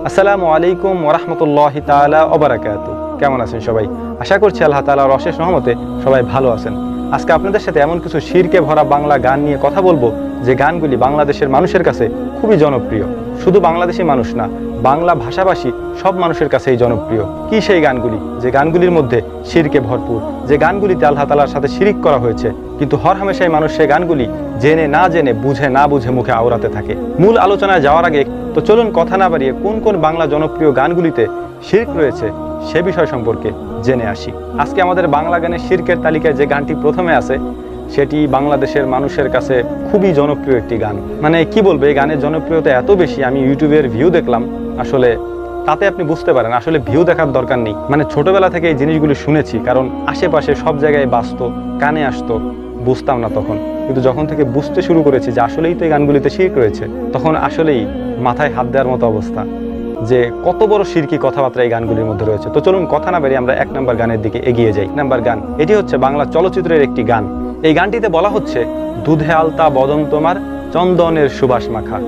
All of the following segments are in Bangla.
আসসালামু আলাইকুম ওয়া রাহমাতুল্লাহি তাআলা ওয়া বারাকাতুহু। কেমন আছেন সবাই? আশা করছি আল্লাহ তাআলার অশেষ রহমতে সবাই ভালো আছেন। আজকে আপনাদের সাথে এমন কিছু শিরকে ভরা বাংলা গান নিয়ে কথা বলবো যে গানগুলি বাংলাদেশের মানুষের কাছে খুবই জনপ্রিয়। শুধু বাংলাদেশি মানুষ না, বাংলা ভাষাভাষী সব মানুষের কাছেই জনপ্রিয়। কি সেই গানগুলি যে গানগুলির মধ্যে শিরকে ভরপুর, যে গানগুলিতে আল্লাহ তাআলার সাথে শিরিক করা হয়েছে, কিন্তু হরহামেশাই মানুষ সেই গানগুলি জেনে না জেনে, বুঝে না বুঝে মুখে আওড়াতে থাকে। মূল আলোচনায় যাওয়ার আগে তো চলুন কথা না বাড়িয়ে কোন কোন বাংলা জনপ্রিয় গানগুলিতে শিরক রয়েছে সে বিষয় সম্পর্কে জেনে আসি। আজকে আমাদের বাংলা গানের শিরকের তালিকায় যে গানটি প্রথমে আছে সেটি বাংলাদেশের মানুষের কাছে খুবই জনপ্রিয় একটি গান। মানে কি বলবো, এই গানের জনপ্রিয়তা এত বেশি, আমি ইউটিউবের ভিউ দেখলাম, আসলে তাতে আপনি বুঝতে পারেন আসলে ভিউ দেখার দরকার নেই। মানে ছোটবেলা থেকে এই জিনিসগুলি শুনেছি, কারণ আশেপাশে সব জায়গায় বাজতো, কানে আসতো, বুঝতাম না তখন। কিন্তু যখন থেকে বুঝতে শুরু করেছি যে আসলেই তো এই গানগুলিতে শিরক রয়েছে, তখন আসলেই মাথায় হাত দেওয়ার মতো অবস্থা যে কত বড় শিরকি কথাবার্তা এই গানগুলির মধ্যে রয়েছে। তো চলুন কথা না বেরিয়ে আমরা 1 নম্বর গানের দিকে এগিয়ে যাই। নাম্বার গান, এটি হচ্ছে বাংলা চলচ্চিত্রের একটি গান। এই গানটিতে বলা হচ্ছে, দুধে আলতা বদন তোমার, চন্দনের সুবাস মাখা।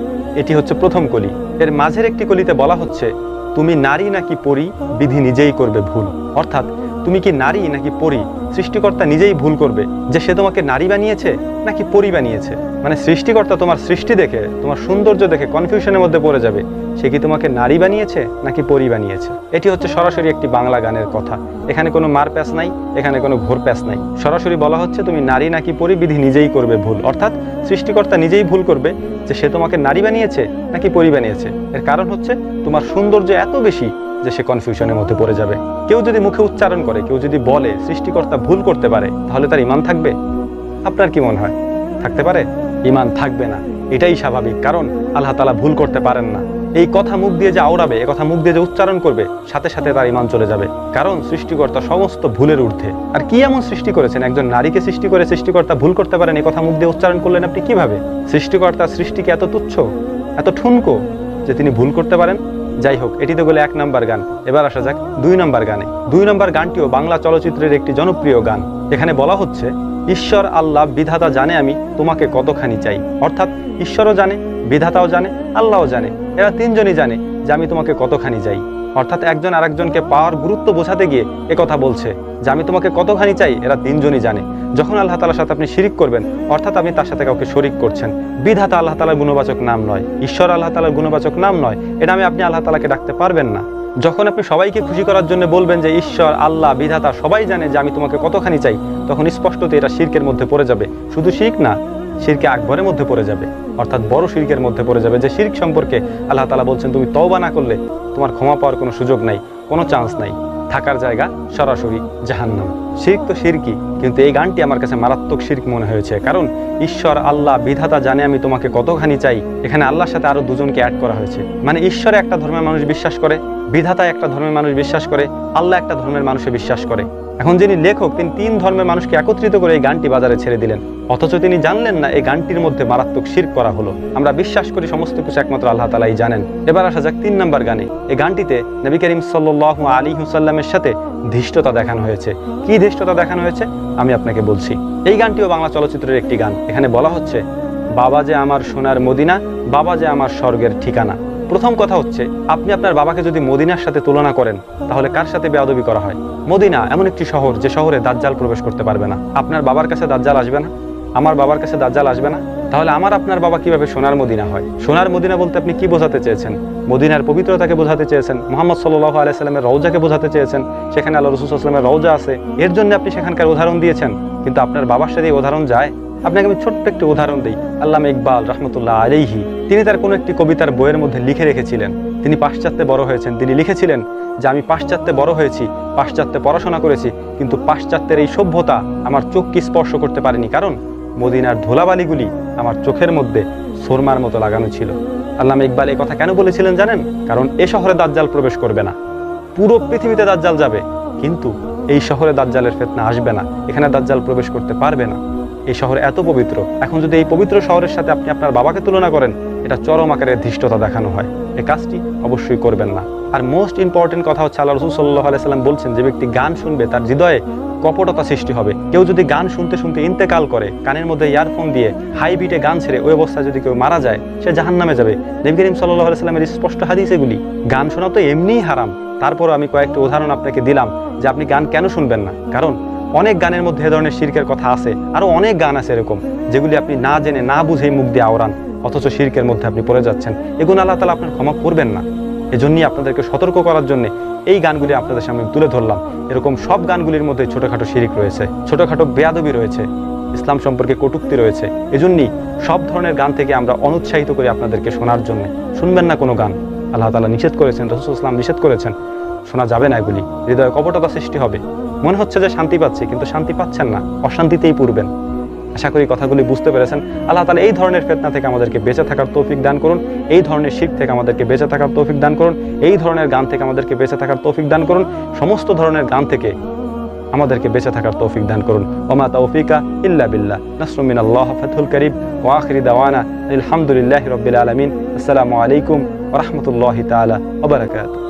এটি হচ্ছে প্রথম কলি। এর মাঝের একটি কলিতে বলা হচ্ছে, তুমি নারী নাকি পরী, বিধি নিজেই করবে ভুল। অর্থাৎ তুমি কি নারী নাকি পরী, সৃষ্টিকর্তা নিজেই ভুল করবে যে সে তোমাকে নারী বানিয়েছে নাকি পরী বানিয়েছে। মানে সৃষ্টিকর্তা তোমার সৃষ্টি দেখে, তোমার সৌন্দর্য দেখে কনফিউশনের মধ্যে পড়ে যাবে সে কি তোমাকে নারী বানিয়েছে নাকি পরী বানিয়েছে। এটি হচ্ছে সরাসরি একটি বাংলা গানের কথা। এখানে কোনো মার প্যাচ নাই, এখানে কোনো ঘোর প্যাচ নাই। সরাসরি বলা হচ্ছে তুমি নারী নাকি পরী, বিধি নিজেই করবে ভুল। অর্থাৎ সৃষ্টিকর্তা নিজেই ভুল করবে যে সে তোমাকে নারী বানিয়েছে নাকি পরী বানিয়েছে। এর কারণ হচ্ছে তোমার সৌন্দর্য এত বেশি যে সে কনফিউশনের মধ্যে পড়ে যাবে। কেউ যদি মুখে উচ্চারণ করে, কেউ যদি বলে সৃষ্টিকর্তা ভুল করতে পারে, তাহলে তার ঈমান থাকবে? আপনার কি মনে হয় থাকতে পারে? ঈমান থাকবে না, এটাই স্বাভাবিক, কারণ আল্লাহ তাআলা ভুল করতে পারেন না। এই কথা মুখ দিয়ে যে আওড়াবে, এই কথা মুখ দিয়ে যে উচ্চারণ করবে, সাথে সাথে তার ঈমান চলে যাবে, কারণ সৃষ্টিকর্তা সমস্ত ভুলের ঊর্ধ্বে। আর কি এমন সৃষ্টি করেছেন, একজন নারীকে সৃষ্টি করে সৃষ্টিকর্তা ভুল করতে পারেন, এই কথা মুখ দিয়ে উচ্চারণ করলেন আপনি কিভাবে? সৃষ্টিকর্তার সৃষ্টিকে এত তুচ্ছ, এত ঠুনকো যে তিনি ভুল করতে পারেন? যাই হোক, এটি তো বলে 1 নম্বর গান। এবার আসা যাক 2 নম্বর গানে। 2 নম্বর গানটিও বাংলা চলচ্চিত্রের একটি জনপ্রিয় গান। এখানে বলা হচ্ছে, ঈশ্বর আল্লাহ বিধাতা জানে আমি তোমাকে কতখানি চাই। অর্থাৎ ঈশ্বরও জানে, বিধাতাও জানে, আল্লাহও জানে, এরা তিনজনই জানে যে আমি তোমাকে কতখানি চাই। অর্থাৎ একজন আরেকজনকে পাওয়ার গুরুত্ব বোঝাতে গিয়ে একথা বলছে যে আমি তোমাকে কতখানি চাই, এরা তিনজনই জানে। যখন আল্লাহ তাআলার সাথে আপনি শিরিক করবেন, অর্থাৎ আপনি তার সাথে কাউকে শরিক করছেন। বিধাতা আল্লাহ তাআলার গুণবাচক নাম নয়, ঈশ্বর আল্লাহ তাআলার গুণবাচক নাম নয়, এটা আমি আপনি আল্লাহ তাআলাকে ডাকতে পারবেন না। যখন আপনি সবাইকে খুশি করার জন্য বলবেন যে ঈশ্বর আল্লাহ বিধাতা সবাই জানে যে আমি তোমাকে কতখানি চাই, তখন স্পষ্টত এটা শিরকের মধ্যে পড়ে যাবে। শুধু শিরক না, শিরকে আকবরের মধ্যে পড়ে যাবে, অর্থাৎ বড় শিরকের মধ্যে পড়ে যাবে। যে শিরক সম্পর্কে আল্লাহ তাআলা বলছেন তুমি তওবা না করলে তোমার ক্ষমা পাওয়ার কোনো সুযোগ নাই, কোনো চান্স নাই, থাকার জায়গা সরাসরি জাহান্নাম। শিরক তো শিরকই, কিন্তু এই গানটি আমার কাছে মারাত্মক শিরক মনে হয়েছে, কারণ ঈশ্বর আল্লাহ বিধাতা জানে আমি তোমাকে কতখানি চাই, এখানে আল্লাহর সাথে আরো দুজনকে অ্যাড করা হয়েছে। মানে ঈশ্বরে একটা ধর্মের মানুষ বিশ্বাস করে, বিধাতায় একটা ধর্মের মানুষ বিশ্বাস করে, আল্লাহ একটা ধর্মের মানুষে বিশ্বাস করে। এখন যিনি লেখক তিনি 3 ধর্মের মানুষকে একত্রিত করে এই গানটি বাজারে ছেড়ে দিলেন, অথচ তিনি জানলেন না এই গানটির মধ্যে মারাত্মক শিরক করা হলো। আমরা বিশ্বাস করি সমস্ত কিছু একমাত্র আল্লাহ তাআলাই জানেন। এবার আসা যাক 3 নম্বর গানে। এই গানটিতে নবী করিম সাল্লাল্লাহু আলাইহি ওয়াসাল্লামের সাথে ধৃষ্টতা দেখানো হয়েছে। কি ধৃষ্টতা দেখানো হয়েছে আমি আপনাকে বলছি। এই গানটিও বাংলা চলচ্চিত্রের একটি গান। এখানে বলা হচ্ছে, বাবা যে আমার সোনার মদিনা, বাবা যে আমার স্বর্গের ঠিকানা। প্রথম কথা হচ্ছে, আপনি আপনার বাবাকে যদি মদিনার সাথে তুলনা করেন, তাহলে কার সাথে বেয়াদবি করা হয়? মদিনা এমন একটি শহর যে শহরে দাজ্জাল প্রবেশ করতে পারবে না। আপনার বাবার কাছে দাজ্জাল আসবে না, আমার বাবার কাছে দাজ্জাল আসবে না, তাহলে আমার আপনার বাবা কিভাবে সোনার মদিনা হয়? সোনার মদিনা বলতে আপনি কি বোঝাতে চেয়েছেন? মদিনার পবিত্রতাকে বোঝাতে চেয়েছেন, মুহাম্মদ সাল্লাল্লাহু আলাইহি সাল্লামের রওজাকে বোঝাতে চেয়েছেন, সেখানে আল্লাহ রাসূল সাল্লাল্লাহু আলাইহি ওয়াসাল্লামের রওজা আছে, এর জন্য আপনি সেখানকার উদাহরণ দিয়েছেন। কিন্তু আপনার বাবার সাথে এই উদাহরণ যায়? আপনাকে আমি ছোট্ট একটি উদাহরণ দিই। আল্লামা ইকবাল রাহমাতুল্লাহ আলাইহি তিনি তার কোনো একটি কবিতার বইয়ের মধ্যে লিখে রেখেছিলেন, তিনি পাশ্চাত্যে বড় হয়েছেন। তিনি লিখেছিলেন যে আমি পাশ্চাত্যে বড় হয়েছি, পাশ্চাত্যে পড়াশোনা করেছি, কিন্তু পাশ্চাত্যের এই সভ্যতা আমার চোখকে স্পর্শ করতে পারেনি, কারণ মদিনার ধুলাবালিগুলি আমার চোখের মধ্যে সুরমার মতো লাগানো ছিল। আল্লামা ইকবাল এই কথা কেন বলেছিলেন জানেন? কারণ এ শহরে দাজ্জাল প্রবেশ করবে না, পুরো পৃথিবীতে দাজ্জাল যাবে, কিন্তু এই শহরে দাজ্জালের ফিতনা আসবে না, এখানে দাজ্জাল প্রবেশ করতে পারবে না। এই শহর এত পবিত্র। এখন যদি এই পবিত্র শহরের সাথে আপনি আপনার বাবাকে তুলনা করেন, এটা চরম আকারের ধৃষ্টতা দেখানো হয়। এই কাজটি অবশ্যই করবেন না। আর মোস্ট ইম্পর্টেন্ট কথা হচ্ছে, আল্লাহ রাসূল সাল্লাল্লাহু আলাইহি সাল্লাম বলছেন, যে ব্যক্তি গান শুনবে তার হৃদয়ে কপটতা সৃষ্টি হবে। কেউ যদি গান শুনতে শুনতে ইন্তেকাল করে, কানের মধ্যে ইয়ারফোন দিয়ে হাই বিটে গান ছেড়ে ওই অবস্থায় যদি কেউ মারা যায়, সে জাহান্নামে যাবে। নবী করিম সাল্লাল্লাহু আলাইহি সাল্লামের স্পষ্ট হাদিস এগুলি। গান শোনা তো এমনিই হারাম, তারপরও আমি কয়েকটা উদাহরণ আপনাকে দিলাম যে আপনি গান কেন শুনবেন না। কারণ অনেক গানের মধ্যে এ ধরনের শিরকের কথা আছে, আরও অনেক গান আছে এরকম যেগুলি আপনি না জেনে না বুঝেই মুখ দিয়ে আওড়ান, অথচ শিরকের মধ্যে আপনি পড়ে যাচ্ছেন। এগুলো আল্লাহ তাআলা আপনার ক্ষমা করবেন না। এজন্যই আপনাদেরকে সতর্ক করার জন্য এই গানগুলি আপনাদের সামনে তুলে ধরলাম। এরকম সব গানগুলির মধ্যে ছোটোখাটো শিরিক রয়েছে, ছোটোখাটো বেয়াদবি রয়েছে, ইসলাম সম্পর্কে কটূক্তি রয়েছে। এজন্যই সব ধরনের গান থেকে আমরা অনুৎসাহিত করি আপনাদেরকে শোনার জন্য। শুনবেন না কোনো গান, আল্লাহ তাআলা নিষেধ করেছেন, রাসূল ইসলাম নিষেধ করেছেন, শোনা যাবে না এগুলি। হৃদয়ে কপটতা সৃষ্টি হবে, মনে হচ্ছে যে শান্তি পাচ্ছি, কিন্তু শান্তি পাচ্ছেন না, অশান্তিতেই পূর্বেন। আশা করি কথাগুলি বুঝতে পেরেছেন। আল্লাহ তাআলা এই ধরনের ফিতনা থেকে আমাদেরকে বেঁচে থাকার তৌফিক দান করুন, এই ধরনের শিরক থেকে আমাদেরকে বেঁচে থাকার তৌফিক দান করুন, এই ধরনের গান থেকে আমাদেরকে বেঁচে থাকার তৌফিক দান করুন, সমস্ত ধরনের গান থেকে আমাদেরকে বেঁচে থাকার তৌফিক দান করুন। ওমা তাওফিকা ইল্লা বিল্লাহ। নাসরুম মিনাল্লাহ, ফাতহুল কারীব, ওয়া আখিরু দাওয়ানা আলহামদুলিল্লাহি রাব্বিল আলামিন। আসসালামু আলাইকুম ওয়া রাহমাতুল্লাহি তাআলা ওয়া বারাকাতুহু।